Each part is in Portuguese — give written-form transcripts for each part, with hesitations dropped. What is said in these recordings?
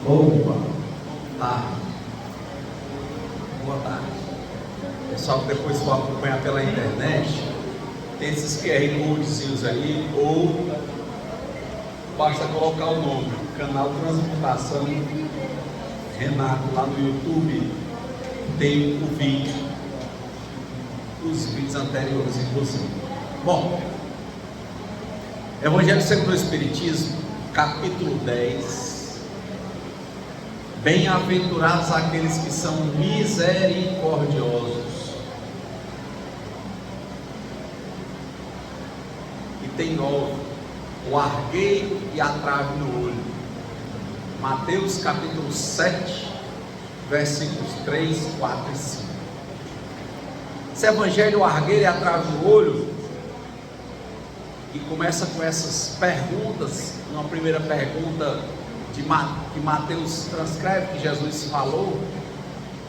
Opa, tá. Boa tarde. Pessoal que depois for acompanhar pela internet, tem esses QR Codezinhos aí, ou basta colocar o nome, canal Transmutação Renato, lá no YouTube, tem o vídeo, os vídeos anteriores, inclusive. Bom, Evangelho segundo o Espiritismo, capítulo 10. Bem-aventurados aqueles que são misericordiosos. E tem 9, o argueiro e a trave no olho. Mateus capítulo 7, versículos 3, 4 e 5. Esse evangelho, o argueiro e a trave no olho, e começa com essas perguntas. Uma primeira pergunta que Mateus transcreve, que Jesus falou: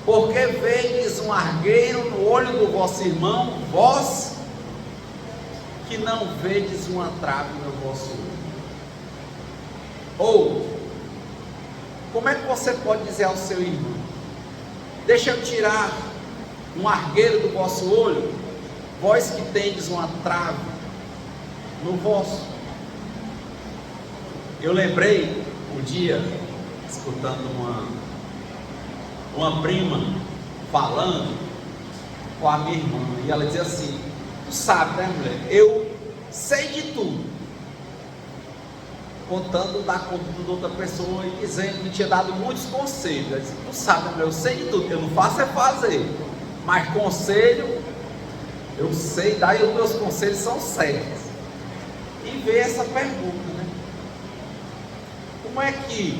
por que vedes um argueiro no olho do vosso irmão, vós que não vedes uma trave no vosso olho? Ou, como é que você pode dizer ao seu irmão: deixa eu tirar um argueiro do vosso olho, vós que tendes uma trave no vosso? Eu lembrei um dia, escutando uma prima falando com a minha irmã, e ela dizia assim: tu sabe, né, mulher, eu sei de tudo, contando da conduta de outra pessoa e dizendo que tinha dado muitos conselhos. Ela disse: tu sabe, né, mulher, eu sei de tudo, eu não faço é fazer, mas conselho eu sei dar, e os meus conselhos são certos. E veio essa pergunta, né? Como é que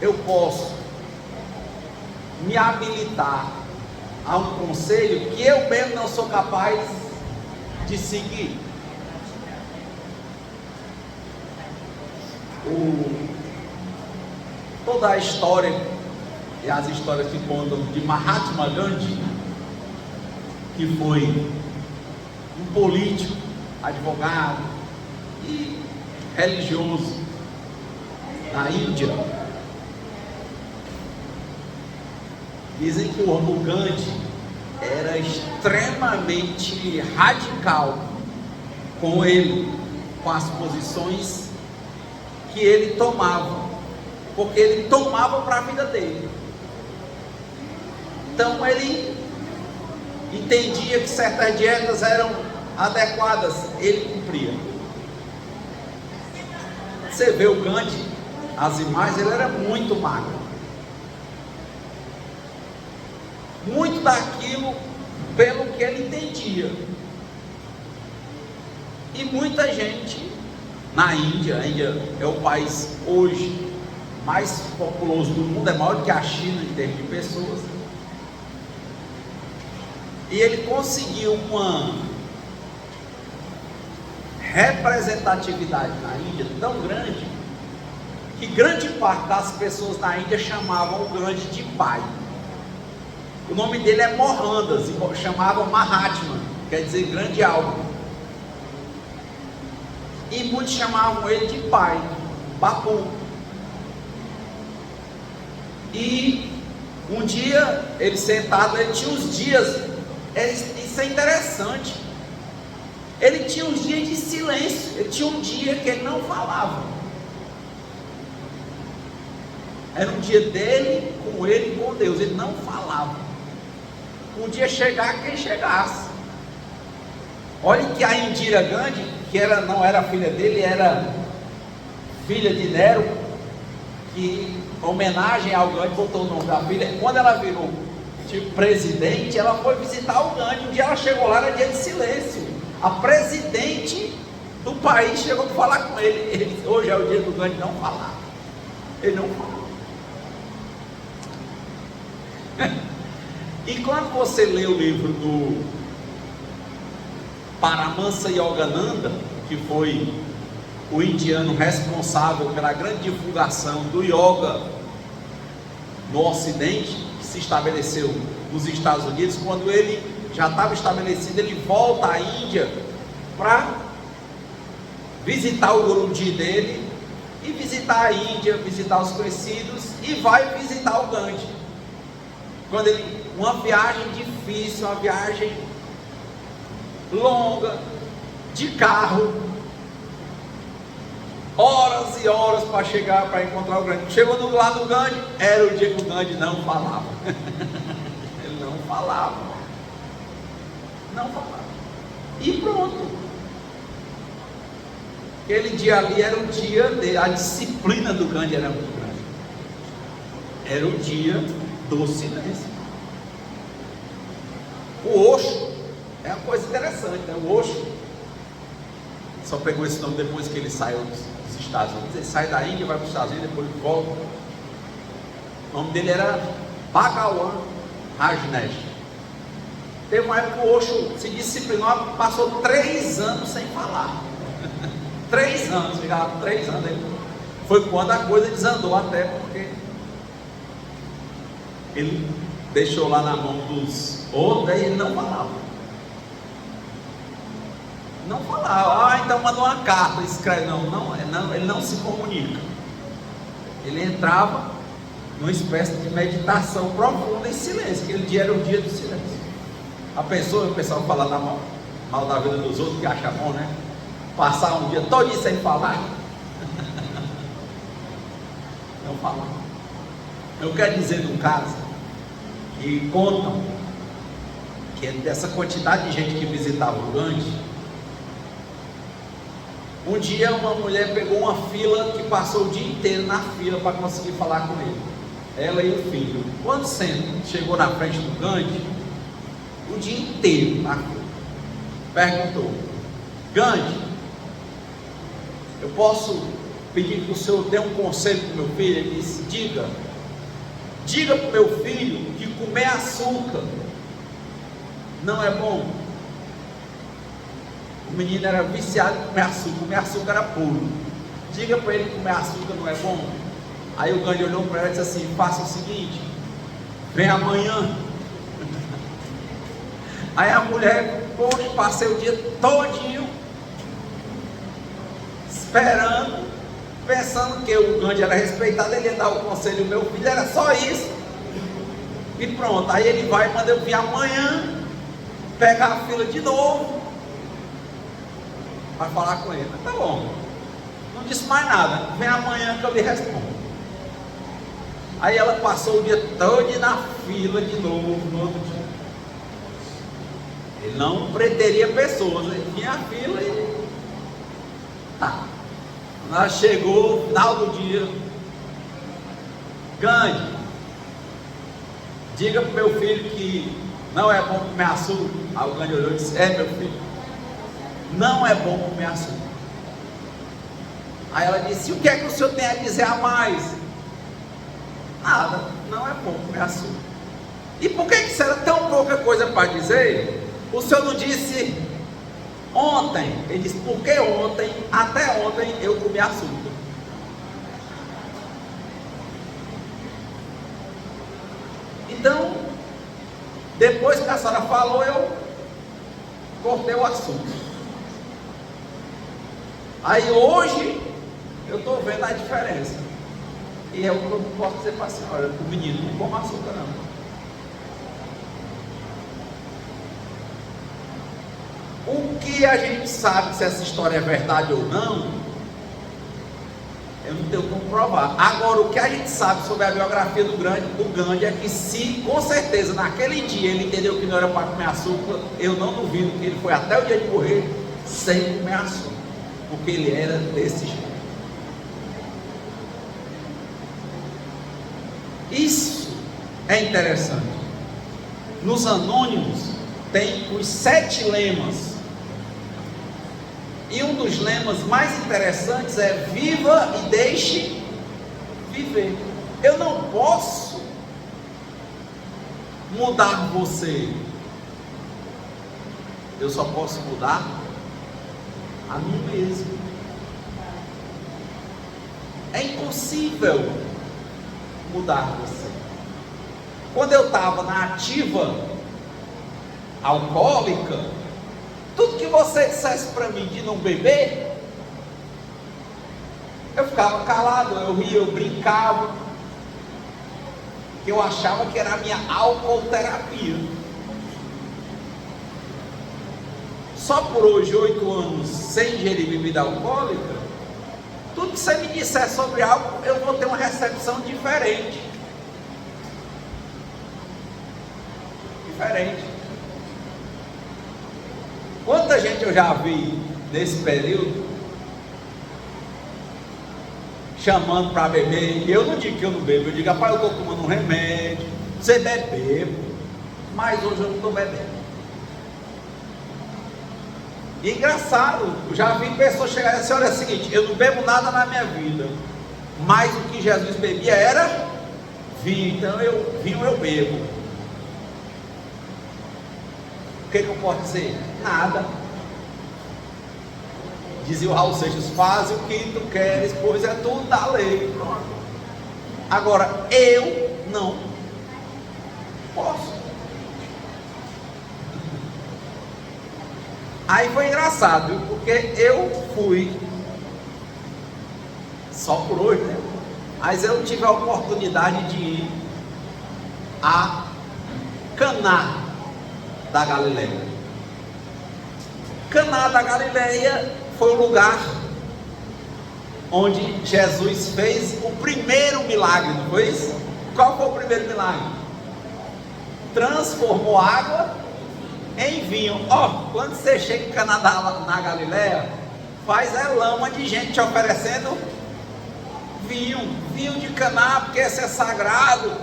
eu posso me habilitar a um conselho que eu mesmo não sou capaz de seguir? Toda a história e as histórias que contam de Mahatma Gandhi, que foi um político, advogado e religioso na Índia. Dizem que o Gandhi era extremamente radical com ele, com as posições que ele tomava, porque ele tomava para a vida dele. Então ele entendia que certas dietas eram adequadas, ele cumpria. Você vê o Gandhi, as imagens, ele era muito magro, muito daquilo pelo que ele entendia. E muita gente na Índia, a Índia é o país hoje mais populoso do mundo, é maior que a China em termos de pessoas, e ele conseguiu uma representatividade na Índia tão grande, que grande parte das pessoas na Índia chamavam o Gandhi de pai. O nome dele é Mohandas, e chamavam Mahatma, quer dizer grande algo, e muitos chamavam ele de pai, Bapu. E um dia, ele sentado, ele tinha uns dias, isso é interessante, ele tinha uns dias de silêncio, ele tinha um dia que ele não falava, era um dia dele, com ele e com Deus, ele não falava. Um dia chegar quem chegasse. Olha que a Indira Gandhi, que não era filha dele, era filha de Nero, que em homenagem ao Gandhi botou o nome da filha. Quando ela virou tipo presidente, ela foi visitar o Gandhi. Um dia ela chegou lá, era dia de silêncio. A presidente do país chegou para falar com ele. Hoje é o dia do Gandhi não falar. Ele não falou. E quando você lê o livro do Paramahansa Yogananda, que foi o indiano responsável pela grande divulgação do yoga no Ocidente, que se estabeleceu nos Estados Unidos, quando ele já estava estabelecido, ele volta à Índia para visitar o Guruji dele e visitar a Índia, visitar os conhecidos, e vai visitar o Gandhi. Uma viagem difícil, uma viagem longa, de carro, horas e horas para chegar, para encontrar o Gandhi. Chegou lá no Gandhi, era o dia que o Gandhi não falava. Ele não falava. Não falava. E pronto. Aquele dia ali era o dia dele, a disciplina do Gandhi era muito grande. Era o dia do silêncio. O Osho é uma coisa interessante, né? O Osho só pegou esse nome depois que ele saiu dos Estados Unidos. Ele sai da Índia, vai para os Estados Unidos, depois ele volta. O nome dele era Bhagawan Rajneesh. Teve uma época que o Osho se disciplinou, passou 3 anos sem falar. 3 anos, ficava 3 anos. Foi quando a coisa desandou, até porque ele deixou lá na mão dos outros, e ele não falava. Não falava. Então manda uma carta, escreve. Não, ele não se comunica. Ele entrava numa espécie de meditação profunda em silêncio. Aquele dia era o dia do silêncio. O pessoal fala mal da vida dos outros, que acha bom, né? Passar um dia todo sem falar. Não falar. Eu quero dizer de um caso que contam que dessa quantidade de gente que visitava o Gandhi, um dia uma mulher pegou uma fila que passou o dia inteiro na fila para conseguir falar com ele, ela e o filho. Quando chegou na frente do Gandhi, o dia inteiro na fila, perguntou: Gandhi, eu posso pedir que o senhor dê um conselho para o meu filho? Ele disse: diga para o meu filho que comer açúcar não é bom. O menino era viciado em comer açúcar era puro. Diga para ele que comer açúcar não é bom. Aí o Gandhi olhou para ela e disse assim: faça o seguinte, vem amanhã. Aí a mulher, poxa, passei o dia todinho esperando, pensando que o Gandhi era respeitado, ele ia dar o conselho ao meu filho, era só isso. E pronto, aí ele vai e manda eu vir amanhã, pegar a fila de novo, para falar com ele. Mas tá bom, não disse mais nada, vem amanhã que eu lhe respondo. Aí ela passou o dia todo na fila de novo, no outro dia. Ele não preteria pessoas, ele vinha a fila e tá. Ela chegou no final do dia: Gandhi, diga para o meu filho que não é bom comer açúcar. Aí o Gandhi olhou e disse: é, meu filho, não é bom comer açúcar. Aí ela disse: e o que é que o senhor tem a dizer a mais? Nada, não é bom comer açúcar. E por que isso era tão pouca coisa para dizer? O senhor não disse ontem? Ele disse: porque até ontem eu comi açúcar. Então, depois que a senhora falou, eu cortei o assunto. Aí hoje eu estou vendo a diferença. E é o que eu posso dizer para a senhora: o menino não come açúcar não. O que a gente sabe se essa história é verdade ou não, eu não tenho como provar. Agora, o que a gente sabe sobre a biografia do Gandhi é que, se com certeza naquele dia ele entendeu que não era para comer açúcar, eu não duvido que ele foi até o dia de morrer sem comer açúcar, porque ele era desse jeito. Isso é interessante. Nos Anônimos tem os 7 lemas. E um dos lemas mais interessantes é: viva e deixe viver. Eu não posso mudar você, eu só posso mudar a mim mesmo. É impossível mudar você. Quando eu estava na ativa alcoólica, tudo que você dissesse para mim de não beber, Eu ficava calado, eu ria, eu brincava. Eu achava que era a minha alcooterapia. Só por hoje, 8 anos, sem ingerir bebida alcoólica, tudo que você me disser sobre algo, eu vou ter uma recepção diferente. Quanta gente eu já vi nesse período chamando para beber, e eu não digo que eu não bebo, eu digo, rapaz, eu estou tomando um remédio, você bebe, mas hoje eu não estou bebendo. E engraçado, eu já vi pessoas chegarem assim, olha, é o seguinte, eu não bebo nada na minha vida, mas o que Jesus bebia era vinho, então vinho eu bebo. O que eu posso dizer? Nada. Dizia o Raul Seixas, faz o que tu queres, pois é tudo da lei. Pronto. Agora, eu não posso. Aí foi engraçado, viu? Porque eu fui, só por hoje, né? Mas eu tive a oportunidade de ir a Caná da Galileia. Caná da Galileia foi o lugar onde Jesus fez o primeiro milagre, não foi isso? Qual foi o primeiro milagre? Transformou água em vinho. Quando você chega em Caná na Galileia, faz lama de gente te oferecendo vinho de Caná, porque esse é sagrado.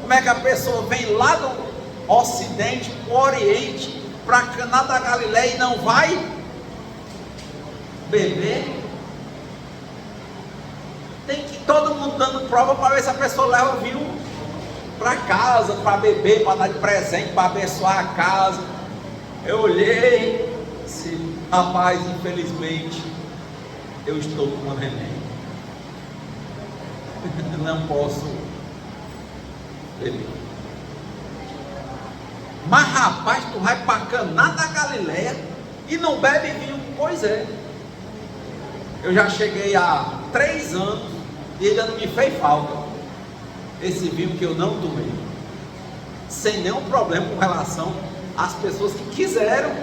Como é que a pessoa vem lá do Ocidente para o Oriente, para Caná da Galileia, e não vai beber? Tem que todo mundo dando prova para ver se a pessoa leva vinho para casa, para beber, para dar de presente, para abençoar a casa. Eu olhei, disse, rapaz, infelizmente eu estou tomando remédio, não posso beber. Mas rapaz, tu vai para Caná da Galileia e não bebe vinho? Pois é. Eu já cheguei há 3 anos e ainda não me fez falta esse vinho que eu não tomei, sem nenhum problema com relação às pessoas que quiseram.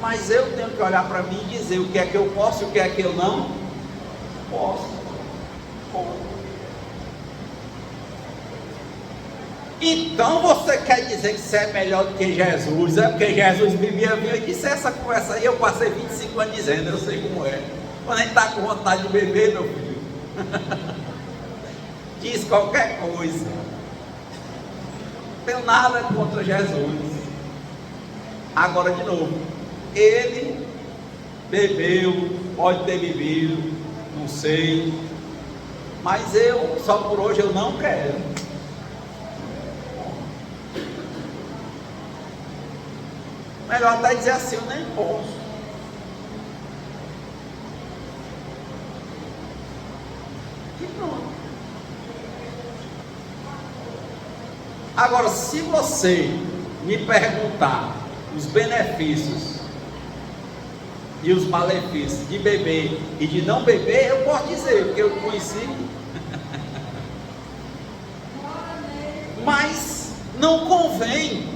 Mas eu tenho que olhar para mim e dizer o que é que eu posso e o que é que eu não posso. Então você quer dizer que você é melhor do que Jesus? É porque Jesus bebia vinho? Eu disse, essa conversa aí eu passei 25 anos dizendo, eu sei como é. Quando a gente está com vontade de beber, meu filho, diz qualquer coisa. Não tenho nada contra Jesus. Agora de novo, ele bebeu, pode ter bebido, não sei, mas eu, só por hoje eu não quero. Melhor até dizer assim, eu nem posso. E pronto. Agora, se você me perguntar os benefícios e os malefícios de beber e de não beber, eu posso dizer, porque eu conheci. Mas não convém.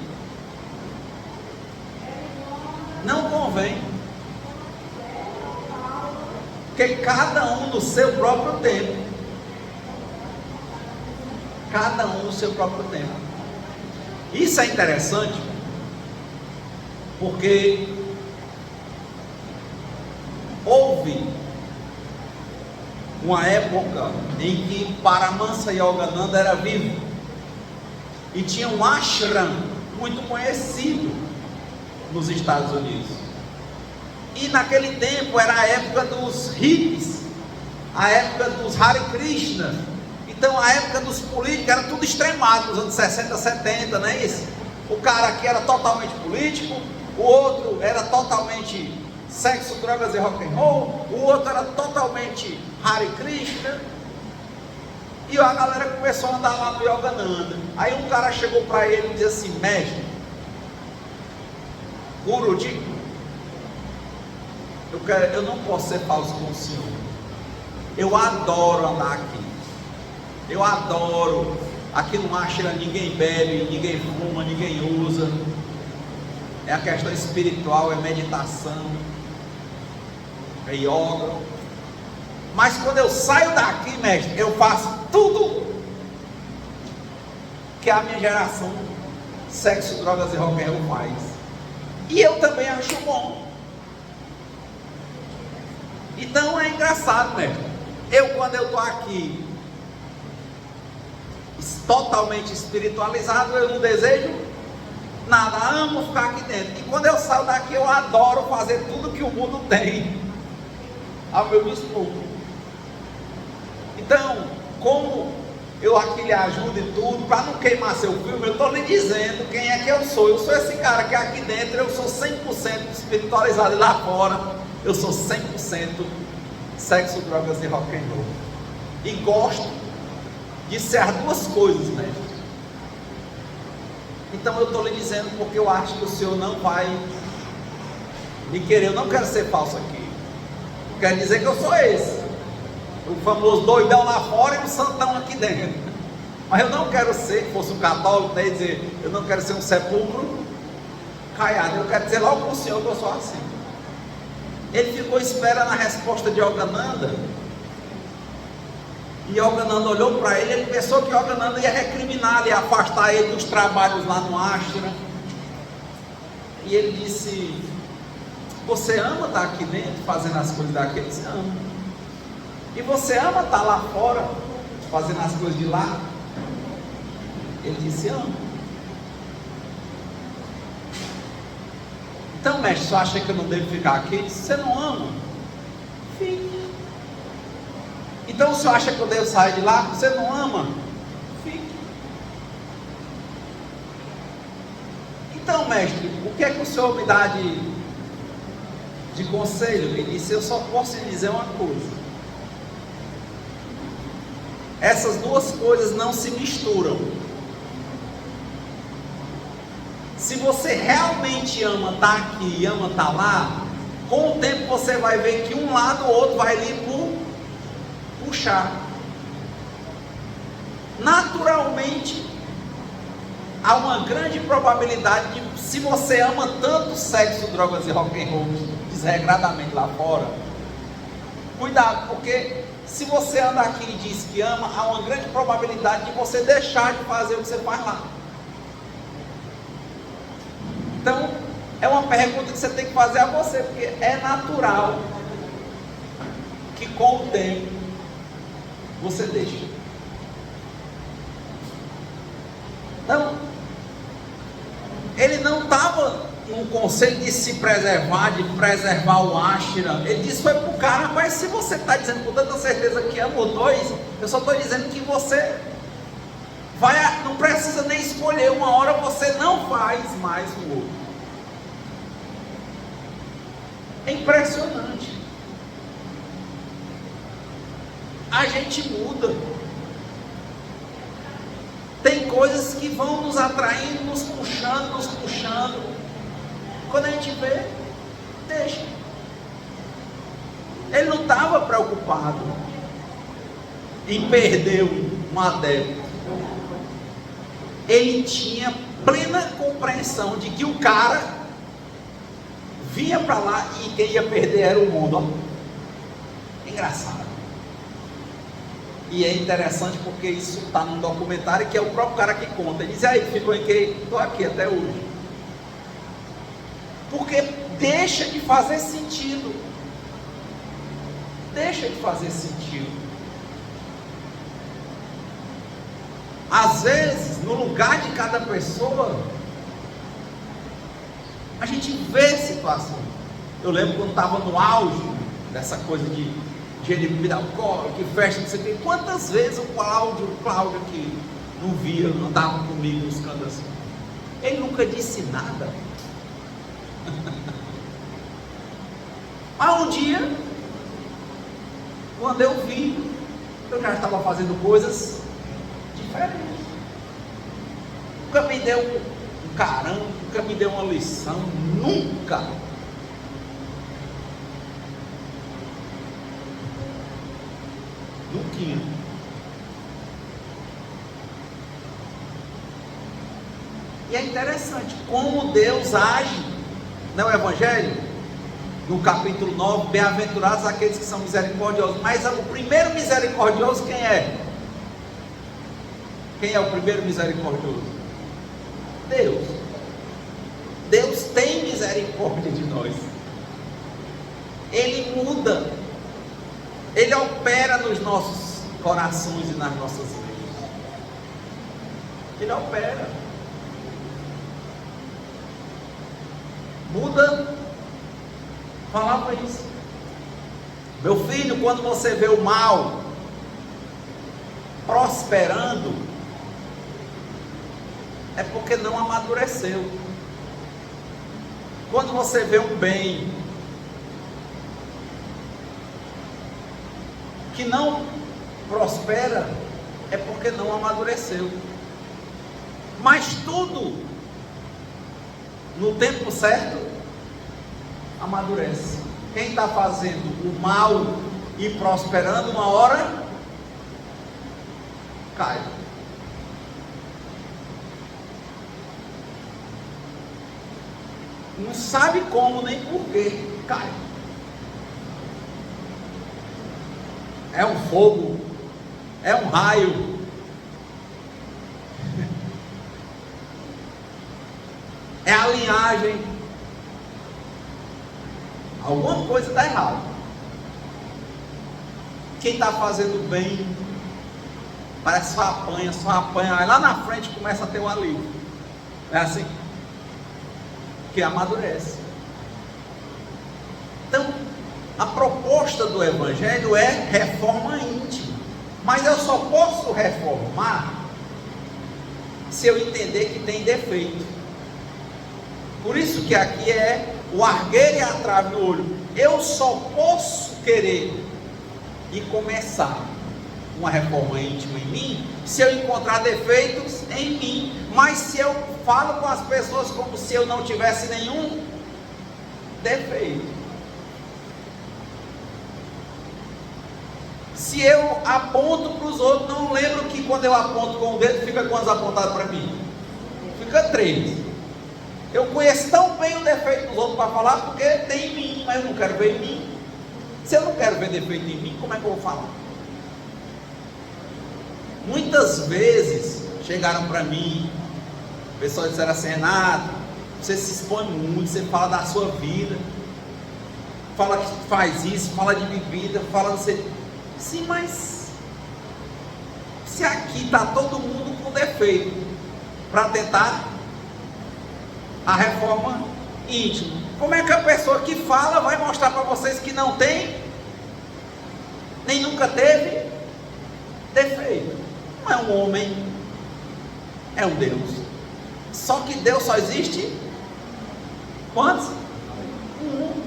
Não convém, porque cada um no seu próprio tempo, cada um no seu próprio tempo. Isso é interessante, porque houve uma época em que Paramahansa Yogananda era vivo, e tinha um ashram muito conhecido nos Estados Unidos, e naquele tempo era a época dos hippies, a época dos Hare Krishna, então a época dos políticos era tudo extremado, nos anos 60, 70, não é isso? O cara aqui era totalmente político, o outro era totalmente sexo, drogas e rock and roll, o outro era totalmente Hare Krishna, e a galera começou a andar lá no Yogananda. Aí um cara chegou para ele e disse assim, mestre, Guruji, eu não posso ser falso com o senhor, Eu adoro andar aqui. Eu adoro. Aqui no Ashra ninguém bebe, ninguém fuma, ninguém usa. É a questão espiritual, é meditação, é yoga. Mas quando eu saio daqui, mestre, eu faço tudo que a minha geração, sexo, drogas e rock and roll faz. E eu também acho bom. Então é engraçado, mestre. Quando eu estou aqui totalmente espiritualizado, eu não desejo nada, amo ficar aqui dentro. E quando eu saio daqui, eu adoro fazer tudo que o mundo tem ao meu dispor. Então, como eu aqui lhe ajudo e tudo, para não queimar seu filme, eu estou lhe dizendo quem é que eu sou. Eu sou esse cara que aqui dentro eu sou 100% espiritualizado, e lá fora eu sou 100% sexo, drogas e rock and roll. E gosto de ser as duas coisas, mestre. Então eu estou lhe dizendo porque eu acho que o senhor não vai me querer. Eu não quero ser falso aqui. Eu quero dizer que eu sou esse, o famoso doidão lá fora e o santão aqui dentro. Mas eu não quero ser, fosse um católico, né, dizer, eu não quero ser um sepulcro caiado. Eu quero dizer logo para o senhor que eu sou assim. Ele ficou esperando a resposta de Yogananda. E Yogananda olhou para ele, ele pensou que Yogananda ia recriminar, ia afastar ele dos trabalhos lá no Ashram. E ele disse: você ama estar aqui dentro, fazendo as coisas daqui? Ele disse: ama. E você ama estar lá fora, fazendo as coisas de lá? Ele disse: ama. Então, mestre, você acha que eu não devo ficar aqui? Ele disse: você não ama? Fique. Então o senhor acha que eu devo sair de lá? Você não ama? Fique. Então, mestre, o que é que o senhor me dá de conselho? Ele disse: eu só posso lhe dizer uma coisa. Essas duas coisas não se misturam. Se você realmente ama estar aqui e ama estar lá, com o tempo você vai ver que um lado ou outro vai lhe puxar. Naturalmente, há uma grande probabilidade de, se você ama tanto sexo, drogas e rock and roll desregradamente lá fora, cuidado, porque se você anda aqui e diz que ama, há uma grande probabilidade de você deixar de fazer o que você faz lá. Então, é uma pergunta que você tem que fazer a você, porque é natural que com o tempo você deixa. Então, ele não estava num conselho de se preservar, de preservar o Ashra. Ele disse foi para o cara: mas se você está dizendo com tanta certeza que ama os dois, eu só estou dizendo que você não precisa nem escolher. Uma hora você não faz mais o outro. É impressionante. A gente muda. Tem coisas que vão nos atraindo, nos puxando. Quando a gente vê, deixa. Ele não estava preocupado em perder um adepto. Ele tinha plena compreensão de que o cara vinha para lá e quem ia perder era o mundo. Ó. Engraçado. E é interessante porque isso está num documentário que é o próprio cara que conta. Ele diz: aí, ficou em que? Estou aqui até hoje. Porque deixa de fazer sentido. Deixa de fazer sentido. Às vezes, no lugar de cada pessoa, a gente vê situações. Eu lembro quando estava no auge dessa coisa de bebida alcoólica, que festa, não sei o quê. Quantas vezes o Cláudio que não via, não andava comigo nos cantos assim, ele nunca disse nada. Mas um dia, quando eu vi, eu já estava fazendo coisas diferentes. Nunca me deu um caramba, nunca me deu uma lição, nunca. Nuquinha. E é interessante como Deus age, não é o Evangelho? No capítulo 9, bem-aventurados aqueles que são misericordiosos. Mas o primeiro misericordioso quem é? Quem é o primeiro misericordioso? Deus. Deus tem misericórdia de nós. Ele muda. Ele opera nos nossos corações e nas nossas vidas. Ele opera. Muda. Falava isso. Meu filho, quando você vê o mal prosperando, é porque não amadureceu. Quando você vê um bem que não prospera, é porque não amadureceu. Mas tudo no tempo certo amadurece. Quem está fazendo o mal e prosperando, uma hora cai. Não sabe como nem porquê, cai. É um fogo, é um raio. É a linhagem. Alguma coisa está errada. Quem está fazendo bem, parece só apanha, aí lá na frente começa a ter um alívio. É assim? Que amadurece. Então, a proposta do Evangelho é reforma íntima. Mas eu só posso reformar se eu entender que tem defeito. Por isso que aqui é o argueiro e a trave no olho. Eu só posso querer e começar uma reforma íntima em mim se eu encontrar defeitos em mim. Mas se eu falo com as pessoas como se eu não tivesse nenhum defeito, se eu aponto para os outros, não lembro que quando eu aponto com o dedo, fica quantos apontados para mim? Fica 3. Eu conheço tão bem o defeito dos outros para falar, porque tem em mim, mas eu não quero ver em mim. Se eu não quero ver defeito em mim, como é que eu vou falar? Muitas vezes chegaram para mim, pessoas disseram assim: Renato, você se expõe muito, você fala da sua vida, fala que faz isso, fala de bebida, fala não sei. Sim, mas se aqui está todo mundo com defeito para tentar a reforma íntima, como é que a pessoa que fala vai mostrar para vocês que não tem, nem nunca teve defeito? Não é um homem, é um Deus. Só que Deus só existe quantos? Um.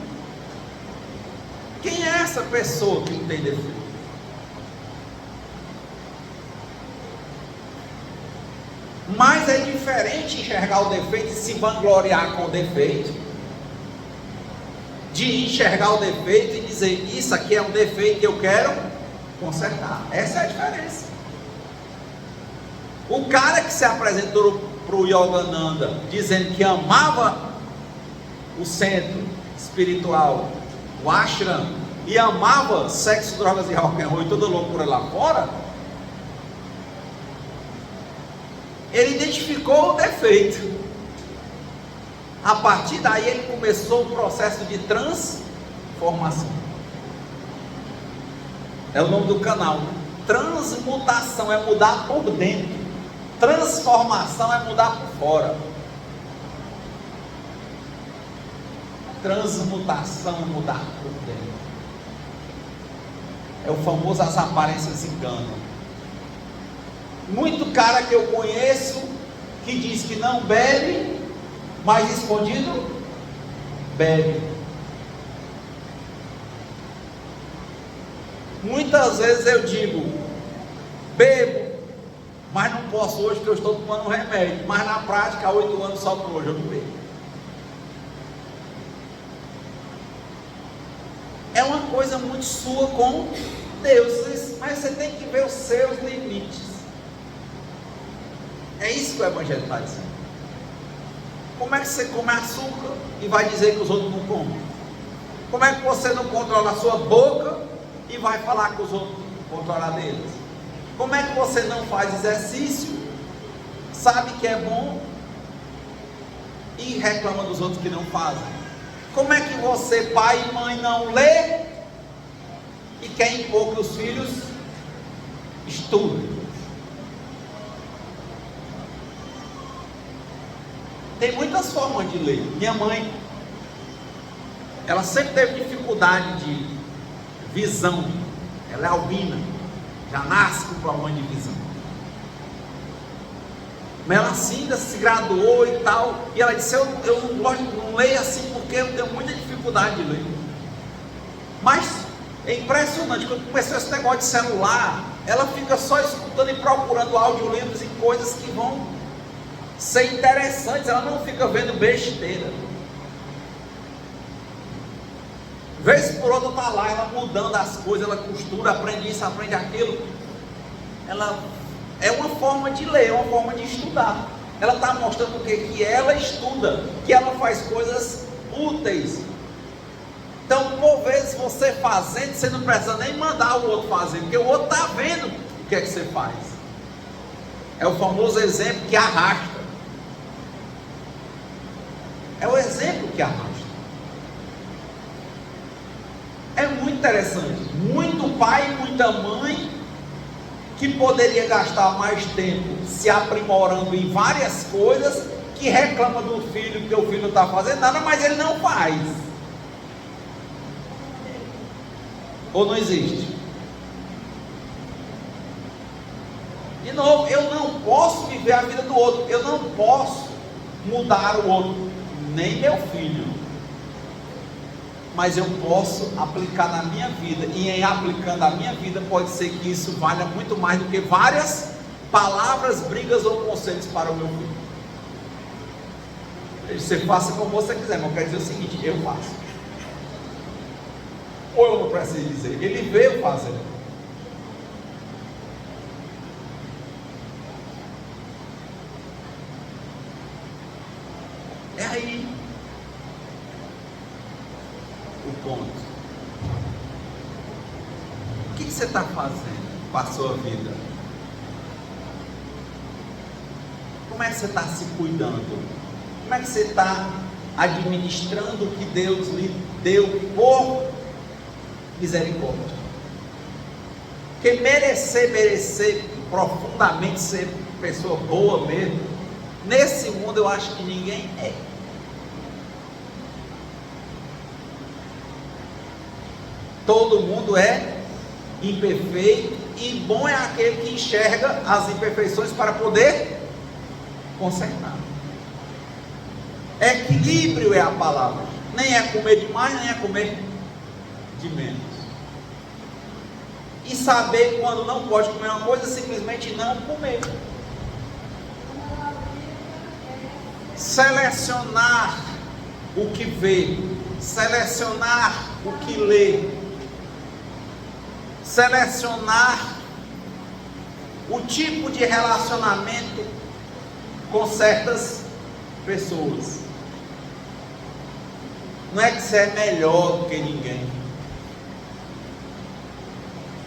Quem é essa pessoa que não tem defeito? Mas é diferente enxergar o defeito e se vangloriar com o defeito, de enxergar o defeito e dizer: isso aqui é um defeito que eu quero consertar. Essa é a diferença. O cara que se apresentou para o Yogananda dizendo que amava o centro espiritual, o ashram, e amava sexo, drogas e rock and roll e toda loucura lá fora, ele identificou o defeito. A partir daí ele começou o processo de transformação. É o nome do canal, né? Transmutação é mudar por dentro, transformação é mudar por fora. Transmutação é mudar por dentro. É o famoso: as aparências enganam. Muito cara que eu conheço que diz que não bebe, mas escondido bebe. Muitas vezes eu digo: bebo, mas não posso hoje porque eu estou tomando um remédio. Mas na prática, há 8 anos só por hoje eu não bebo. É uma coisa muito sua com Deus. mas você tem que ver os seus limites. É isso que o Evangelho está dizendo. Como é que você come açúcar e vai dizer que os outros não comem? Como é que você não controla a sua boca e vai falar que os outros controlam deles? Como é que você não faz exercício, sabe que é bom e reclama dos outros que não fazem? Como é que você, pai e mãe, não lê e quer impor que os filhos estudem? Tem muitas formas de ler. Minha mãe, ela sempre teve dificuldade de visão. Ela é albina, já nasce com problema de visão. Mas ela assim ainda se graduou e tal. E ela disse: eu não leio assim porque eu tenho muita dificuldade de ler. Mas é impressionante, quando começou esse negócio de celular, ela fica só escutando e procurando audiolivros e coisas que vão ser interessantes. Ela não fica vendo besteira. Vez por outra está lá, ela mudando as coisas, ela costura, aprende isso, aprende aquilo. Ela é uma forma de ler, é uma forma de estudar. Ela está mostrando o quê? Que ela estuda, que ela faz coisas úteis. Então, por vezes, você fazendo, você não precisa nem mandar o outro fazer, porque o outro está vendo o que é que você faz. É o famoso exemplo que arrasta. É o exemplo que arrasta. É muito interessante. Muito pai e muita mãe que poderia gastar mais tempo se aprimorando em várias coisas, que reclama do filho, que o filho não está fazendo nada, mas ele não faz. Ou não existe? De novo, eu não posso viver a vida do outro, eu não posso mudar o outro, nem meu filho, mas eu posso aplicar na minha vida, e em aplicando a minha vida, pode ser que isso valha muito mais do que várias palavras, brigas ou conselhos para o meu filho. Você faça como você quiser, mas eu quero dizer o seguinte: eu faço. Ou eu não preciso dizer, ele veio fazer. É aí o ponto. O que você está fazendo com a sua vida? Como é que você está se cuidando? Como é que você está administrando o que Deus lhe deu por misericórdia? Porque merecer profundamente ser pessoa boa mesmo, nesse mundo eu acho que ninguém é. Todo mundo é imperfeito, e bom é aquele que enxerga as imperfeições para poder consertar. Equilíbrio é a palavra. Nem é comer demais, nem é comer de menos. E saber quando não pode comer uma coisa, simplesmente não comer. Selecionar o que vê, selecionar o que lê, selecionar o tipo de relacionamento com certas pessoas. Não é que você é melhor do que ninguém,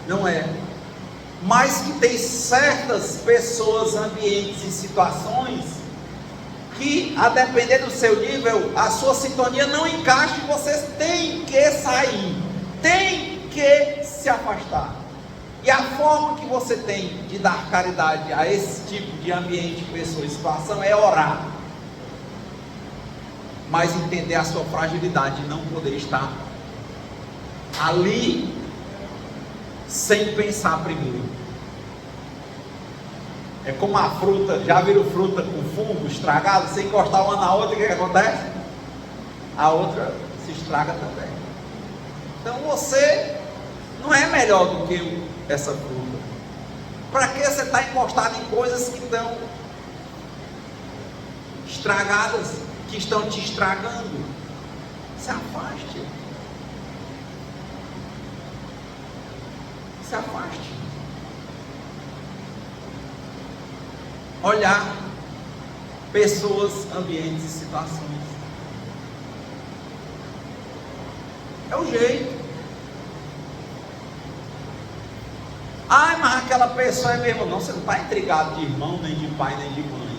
não é, mas que tem certas pessoas, ambientes e situações que, a depender do seu nível, a sua sintonia não encaixa e vocês têm que sair, têm que se afastar. E a forma que você tem de dar caridade a esse tipo de ambiente, pessoa e situação é orar, mas entender a sua fragilidade e não poder estar ali sem pensar primeiro. É como a fruta, já viram fruta com fungo estragado? Você encostar uma na outra, o que acontece? A outra se estraga também. Então você não é melhor do que essa fruta. Para que você está encostado em coisas que estão estragadas, que estão te estragando? Se afaste. Se afaste. Olhar pessoas, ambientes e situações. É o jeito. Ah, mas aquela pessoa é mesmo. Não, você não está intrigado de irmão, nem de pai, nem de mãe.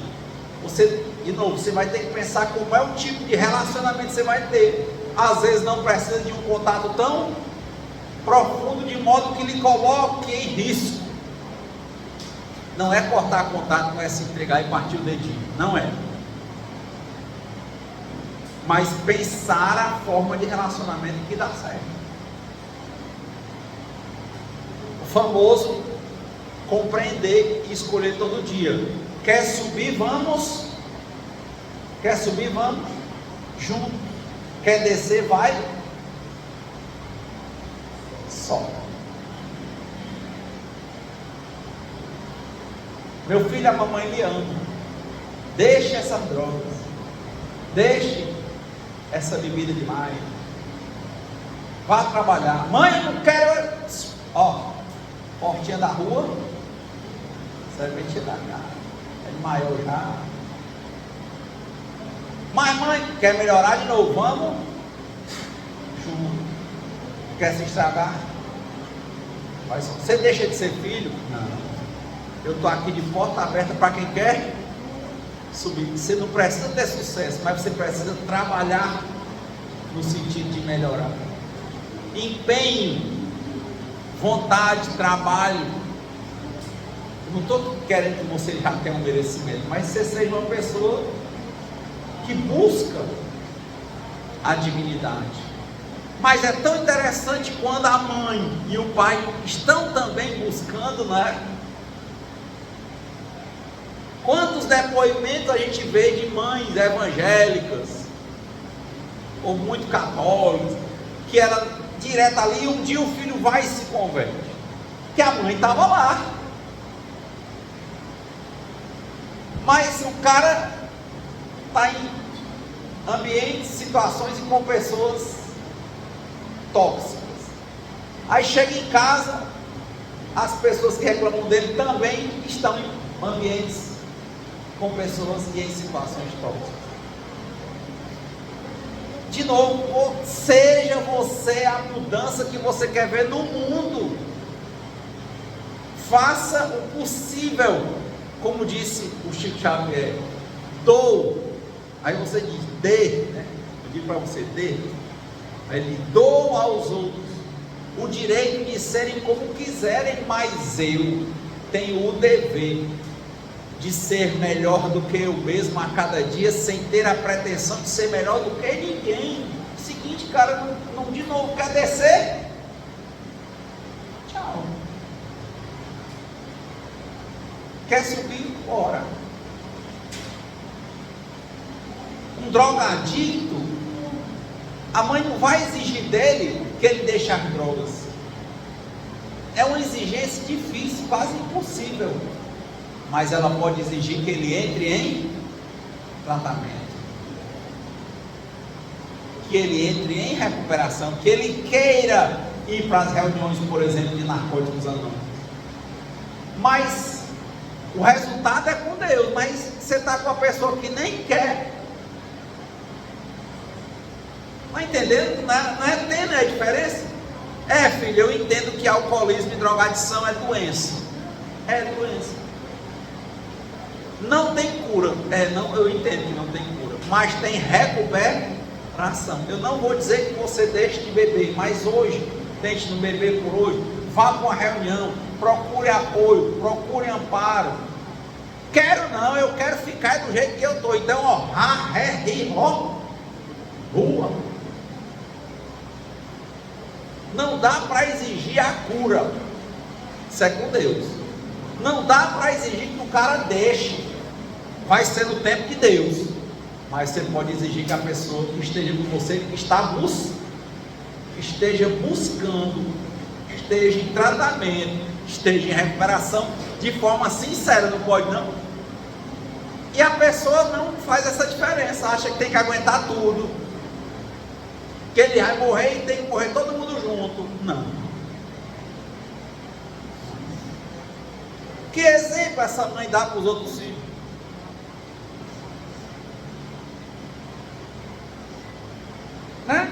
Você, de novo, você vai ter que pensar como é o tipo de relacionamento que você vai ter. Às vezes não precisa de um contato tão profundo, de modo que lhe coloque em risco. Não é cortar contato, não é se entregar e partir o dedinho. Não é. Mas pensar a forma de relacionamento que dá certo. O famoso compreender e escolher todo dia. Quer subir, vamos. Quer subir, vamos. Junto. Quer descer, vai. Só. Meu filho, a mamãe lhe ama. Deixe essas drogas. Deixe essa bebida demais. Vá trabalhar. Mãe, eu não quero. Ó, portinha da rua. Servente da casa. É de maior já. Mas mãe, quer melhorar de novo? Vamos. Junto. Quer se estragar? Você deixa de ser filho? Não. Eu estou aqui de porta aberta para quem quer subir. Você não precisa ter sucesso, mas você precisa trabalhar no sentido de melhorar. Empenho, vontade, trabalho. Eu não estou querendo que você já tenha um merecimento, mas você seja uma pessoa que busca a dignidade. Mas é tão interessante quando a mãe e o pai estão também buscando, né? Quantos depoimentos a gente vê de mães evangélicas, ou muito católicas, que ela direto ali, um dia o filho vai e se converte, que a mãe estava lá, mas o cara está em ambientes, situações e com pessoas tóxicas. Aí chega em casa, as pessoas que reclamam dele também estão em ambientes com pessoas e em situações tóxicas. De novo, seja você a mudança que você quer ver no mundo. Faça o possível, como disse o Chico Xavier. Dou. Aí você diz, dê, né? Eu digo para você, dê. Aí ele, dou aos outros o direito de serem como quiserem, mas eu tenho o dever de ser melhor do que eu mesmo a cada dia, sem ter a pretensão de ser melhor do que ninguém. Seguinte, cara, não de novo quer descer? Tchau. Quer subir? Bora. Um drogadicto, a mãe não vai exigir dele que ele deixe as drogas. É uma exigência difícil, quase impossível. Mas ela pode exigir que ele entre em tratamento, que ele entre em recuperação, que ele queira ir para as reuniões, por exemplo, de Narcóticos Anônimos. Mas o resultado é com Deus. Mas você está com a pessoa que nem quer. Está entendendo? Não é tendo a diferença? É, filho, eu entendo que alcoolismo e drogadição é doença. É doença. Não tem cura. Eu entendo que não tem cura, mas tem recuperação. Eu não vou dizer que você deixe de beber, mas hoje, deixe de beber por hoje. Vá para uma reunião, procure apoio, procure amparo. Quero não, eu quero ficar do jeito que eu estou. Então, rua. Não dá para exigir a cura. Isso é com Deus. Não dá para exigir que o cara deixe. Vai ser no tempo de Deus. Mas você pode exigir que a pessoa que esteja com você, que esteja buscando, esteja em tratamento, esteja em recuperação, de forma sincera. Não pode não? E a pessoa não faz essa diferença. Acha que tem que aguentar tudo, que ele vai morrer e tem que morrer todo mundo junto. Não. Que exemplo essa mãe dá para os outros filhos? Né?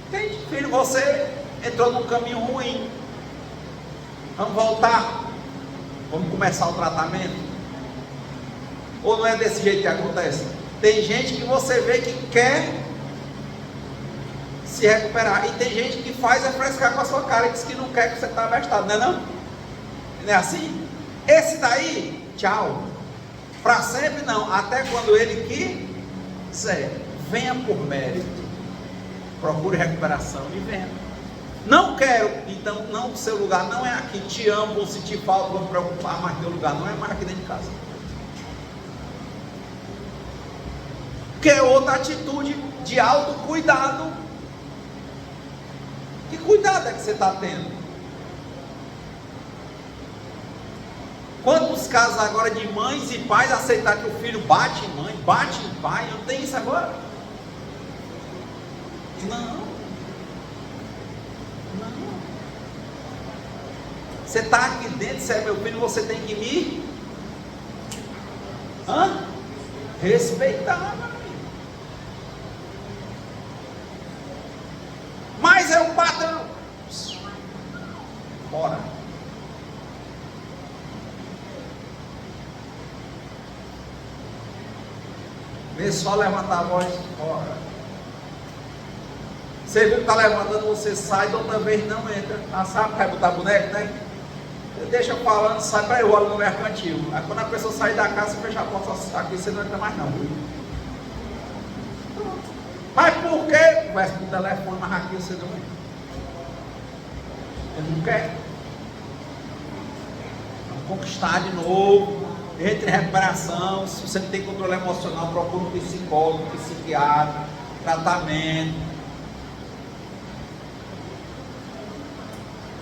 Entende? Filho, você entrou num caminho ruim. Vamos voltar. Vamos começar o tratamento. Ou não é desse jeito que acontece? Tem gente que você vê que quer se recuperar. E tem gente que faz frescar com a sua cara e diz que não quer que você está abestado. Não é não? Não é assim? Esse daí, tchau. Para sempre não. Até quando ele quiser. Venha por mérito. Procure recuperação e venha. Não quero, então não, o seu lugar não é aqui. Te amo, vou sentir falta, vou me preocupar, mas teu lugar não é mais aqui dentro de casa. Que é outra atitude de autocuidado. Que cuidado é que você está tendo? Quantos casos agora de mães e pais aceitar que o filho bate em mãe, bate em pai? Não tem isso agora? Não. Você está aqui dentro, você é meu filho, você tem que me respeitar, meu filho. Mas é o patrão. Bora. Vê só levantar a voz. Bora. Você viu que está levantando, você sai, da outra vez não entra. Ah, sabe, vai botar boneco, né? Deixa falando, sai para eu olho no mercantil. Aí quando a pessoa sair da casa, você fecha a porta aqui, você não entra mais não. Mas por quê? Conversa com o telefone, mas aqui você não entra. Ele não quer. Vamos conquistar de novo. Entre em recuperação. Se você não tem controle emocional, procura um psicólogo, um psiquiatra, tratamento.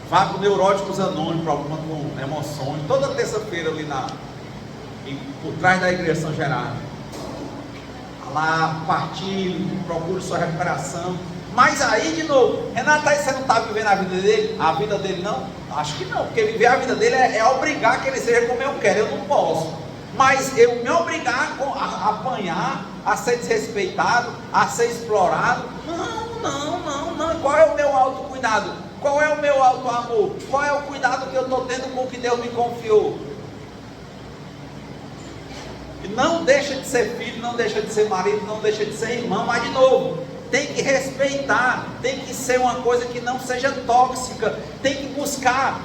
Vá para o Neuróticos Anônimos, problema com emoções, toda terça-feira ali por trás da igreja São Gerardo. Lá, partilhe, procure sua recuperação. Mas aí, de novo, Renato, aí você não está vivendo a vida dele? A vida dele não? Acho que não, porque viver a vida dele é obrigar que ele seja como eu quero, eu não posso. Mas eu me obrigar a apanhar, a ser desrespeitado, a ser explorado, não. Qual é o meu autocuidado? Qual é o meu alto amor? Qual é o cuidado que eu estou tendo com o que Deus me confiou? E não deixa de ser filho, não deixa de ser marido, não deixa de ser irmão, mas de novo, tem que respeitar, tem que ser uma coisa que não seja tóxica, tem que buscar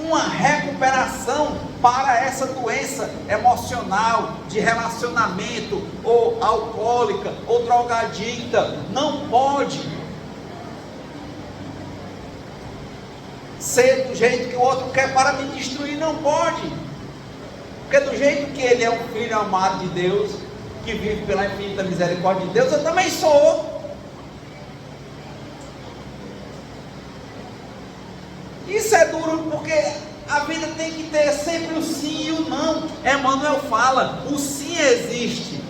uma recuperação para essa doença emocional, de relacionamento, ou alcoólica, ou drogadicta. Não pode ser do jeito que o outro quer para me destruir, não pode. Porque do jeito que ele é um filho amado de Deus, que vive pela infinita misericórdia de Deus, eu também sou. Isso é duro, porque a vida tem que ter sempre o sim e o não. Emmanuel fala, o sim existe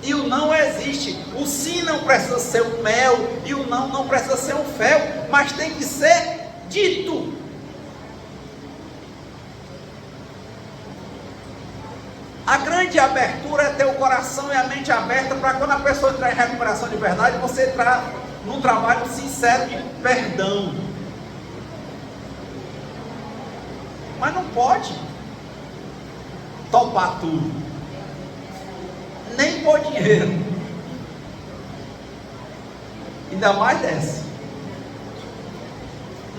e o não existe. O sim não precisa ser um mel e o não precisa ser um fel, mas tem que ser dito. A grande abertura é ter o coração e a mente aberta para quando a pessoa entrar em recuperação de verdade, você entrar num trabalho sincero de perdão. Mas não pode topar tudo, nem por dinheiro, ainda mais dessa.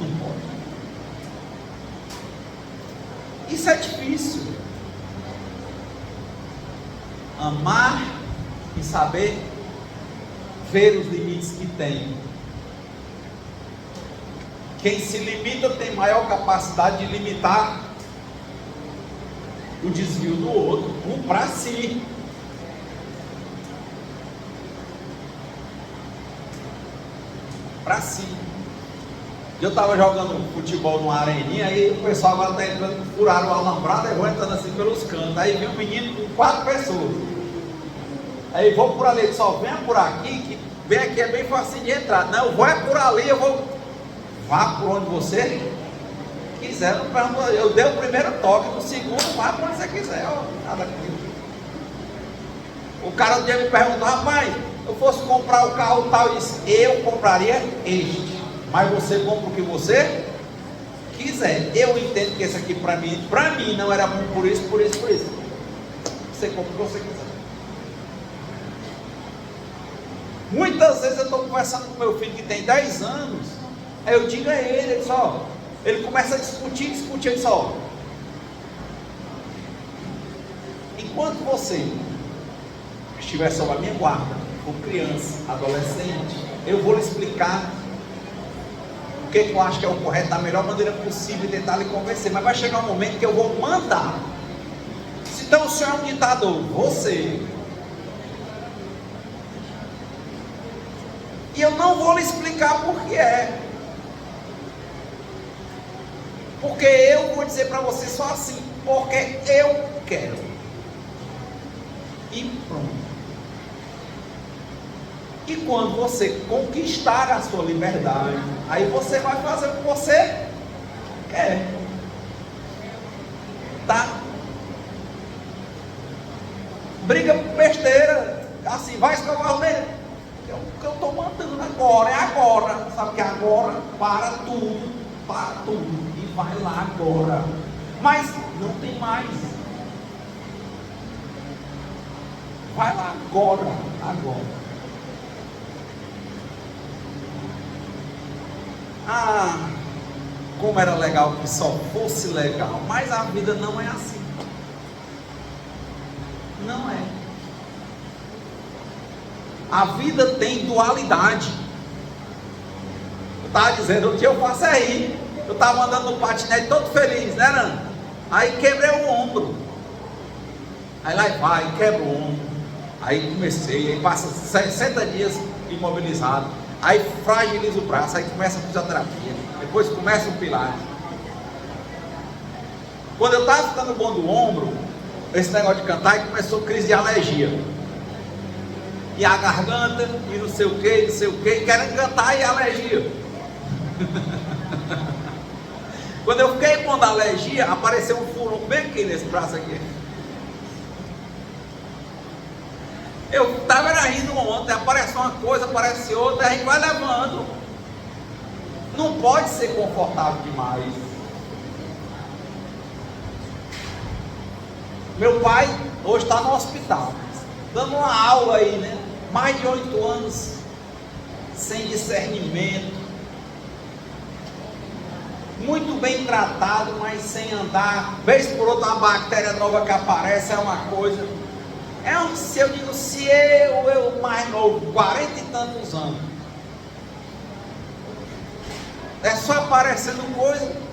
Não pode. Isso é difícil. Amar e saber ver os limites que tem. Quem se limita tem maior capacidade de limitar o desvio do outro, um para si. Para si. Eu estava jogando futebol numa areninha, aí o pessoal agora está entrando, furaram o alambrado, e vão entrando assim pelos cantos. Aí vem um menino com 4 pessoas. Aí vou por ali, ele só venha por aqui, que vem aqui é bem fácil de entrar. Não, vai por ali, eu vou. Vá por onde você quiser. quiser. Eu dei o primeiro toque, no segundo, vai para onde você quiser. Nada comigo. O cara um dia me perguntou: rapaz, eu fosse comprar o carro tal, eu compraria este, mas você compra o que você quiser. Eu entendo que esse aqui para mim não era bom por isso. Você compra o que você quiser. Muitas vezes eu estou conversando com meu filho que tem 10 anos, aí eu digo a ele só, ele começa a discutir, ele só, enquanto você estiver sob a minha guarda, como criança, adolescente, eu vou lhe explicar o que eu acho que é o correto, da melhor maneira possível, e tentar lhe convencer, mas vai chegar um momento que eu vou mandar. Se então o senhor é um ditador, você, e eu não vou lhe explicar por que é, porque eu vou dizer para você só assim, porque eu quero, e pronto. E quando você conquistar a sua liberdade, aí você vai fazer o que você quer, tá? Briga besteira, assim, vai escovar o dente. O que eu estou mandando agora é agora, sabe que agora para tudo, e vai lá agora, mas não tem mais, vai lá agora. Ah, como era legal que só fosse legal, mas a vida não é assim, não é. A vida tem dualidade. Eu estava dizendo, o que eu faço é rir. Eu estava andando no patinete todo feliz, né, Nando? Aí quebrei o ombro. Aí lá vai, quebra o ombro. Aí comecei, aí passa 60 dias imobilizado. Aí fragiliza o braço, aí começa a fisioterapia. Depois começa o pilates. Quando eu estava ficando bom do ombro, esse negócio de cantar, aí começou crise de alergia. E a garganta, e não sei o que, querendo cantar e alergia. Quando eu fiquei com a alergia, apareceu um furão bem aqui nesse braço aqui. Eu estava rindo ontem, aparece uma coisa, aparece outra, a gente vai levando. Não pode ser confortável demais. Meu pai hoje está no hospital, dando uma aula aí, né? Mais de 8 anos, sem discernimento, muito bem tratado, mas sem andar, vez por outra uma bactéria nova que aparece, é uma coisa, se eu digo, se eu mais novo, 40 e tantos anos, é só aparecendo coisa.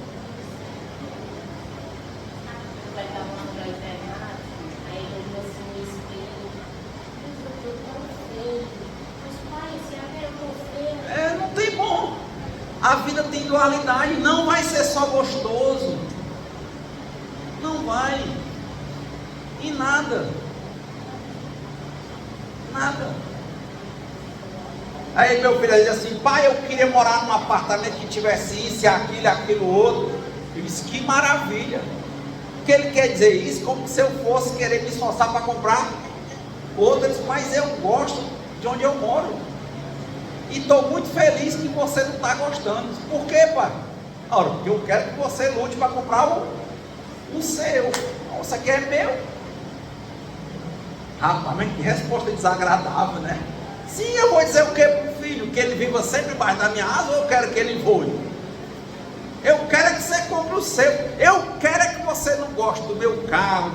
Não tem bom. A vida tem dualidade, não vai ser só gostoso, não vai, e nada. Aí meu filho diz assim, pai, eu queria morar num apartamento que tivesse isso, aquilo outro. Eu disse, que maravilha. O que ele quer dizer isso? Como se eu fosse querer me esforçar para comprar outro. Ele disse, mas eu gosto de onde eu moro, e estou muito feliz que você não está gostando. Por quê, pai? Ora, porque eu quero que você lute para comprar o seu. Isso aqui é meu. Rapaz, mas que resposta desagradável, né? Sim, eu vou dizer o que para o filho? Que ele viva sempre embaixo da minha asa, ou eu quero que ele voe? Eu quero é que você compre o seu. Eu quero é que você não goste do meu carro.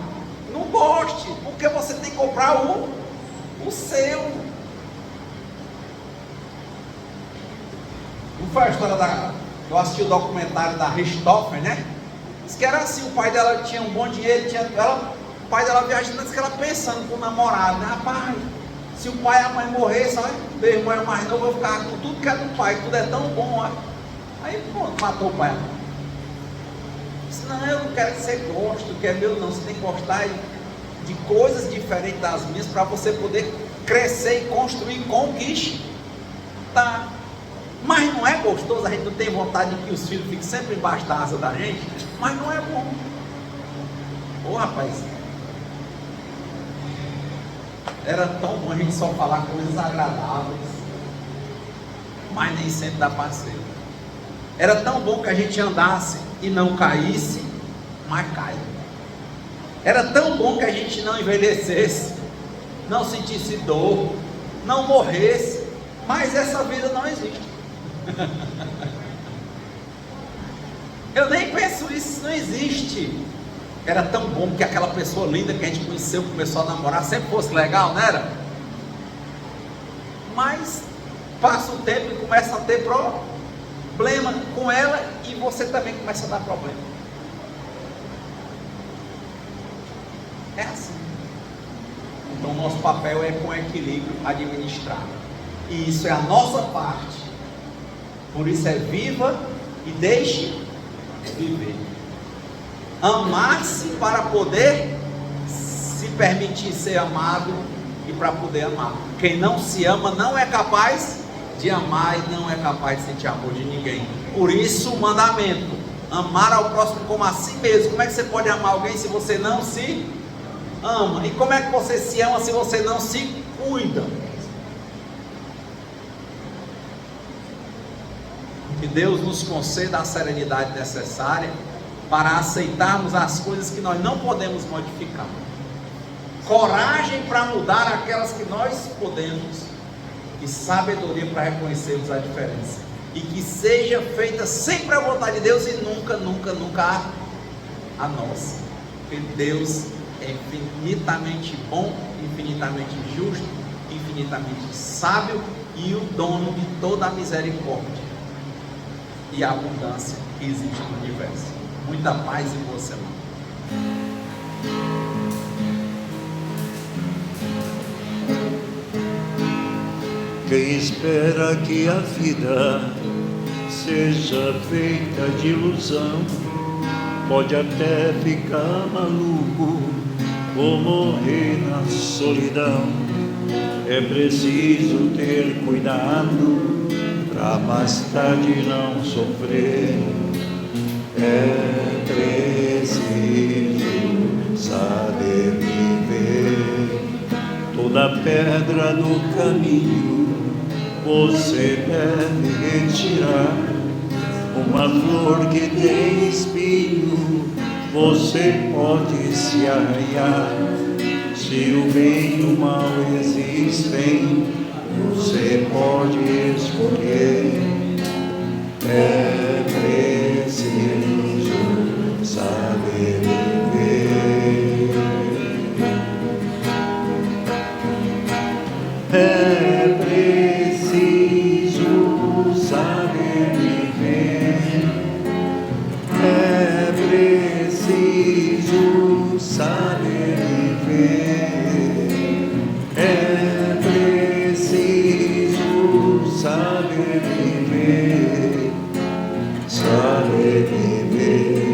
Não goste, porque você tem que comprar o seu. Não foi a história eu assisti o documentário da Richthofen, né? Diz que era assim, o pai dela tinha um bom dinheiro, o pai dela viajando, diz que ela pensando com o namorado, né? Rapaz, se o pai e a mãe morressem, meu irmão é mais novo, eu vou ficar com tudo que é do pai, tudo é tão bom, ó. Aí pronto, matou o pai. Disse, não, eu não quero que você goste do que é meu, não. Você tem que gostar de coisas diferentes das minhas, para você poder crescer e construir, conquistar. Mas não é gostoso, a gente não tem vontade de que os filhos fiquem sempre embaixo da asa da gente, mas não é bom. Ô rapaz, era tão bom a gente só falar coisas agradáveis, mas nem sempre dá parceiro. Era tão bom que a gente andasse e não caísse, mas cai. Era tão bom que a gente não envelhecesse, não sentisse dor, não morresse, mas essa vida não existe. Eu nem penso isso, não existe. Era tão bom que aquela pessoa linda que a gente conheceu, começou a namorar, sempre fosse legal, não era? Mas passa o tempo e começa a ter problema com ela, e você também começa a dar problema. É assim. Então nosso papel é, com equilíbrio, administrar, e isso é a nossa parte. Por isso é viva e deixe viver. Amar-se para poder se permitir ser amado e para poder amar. Quem não se ama não é capaz de amar e não é capaz de sentir amor de ninguém. Por isso o mandamento: amar ao próximo como a si mesmo. Como é que você pode amar alguém se você não se ama? E como é que você se ama se você não se cuida? Que Deus nos conceda a serenidade necessária para aceitarmos as coisas que nós não podemos modificar, coragem para mudar aquelas que nós podemos, e sabedoria para reconhecermos a diferença, e que seja feita sempre a vontade de Deus e nunca, nunca, nunca a nossa, porque Deus é infinitamente bom, infinitamente justo, infinitamente sábio e o dono de toda a misericórdia e a abundância que existe no universo. Muita paz e boa semana. Quem espera que a vida seja feita de ilusão, pode até ficar maluco ou morrer na solidão. É preciso ter cuidado pra mais tarde não sofrer. É preciso saber viver. Toda pedra do caminho você deve retirar. Uma flor que tem espinho você pode se arranhar. Se o bem e o mal existem, você pode escolher. É preciso saber viver. É preciso saber viver. É preciso saber viver. É preciso saber viver. Saber viver.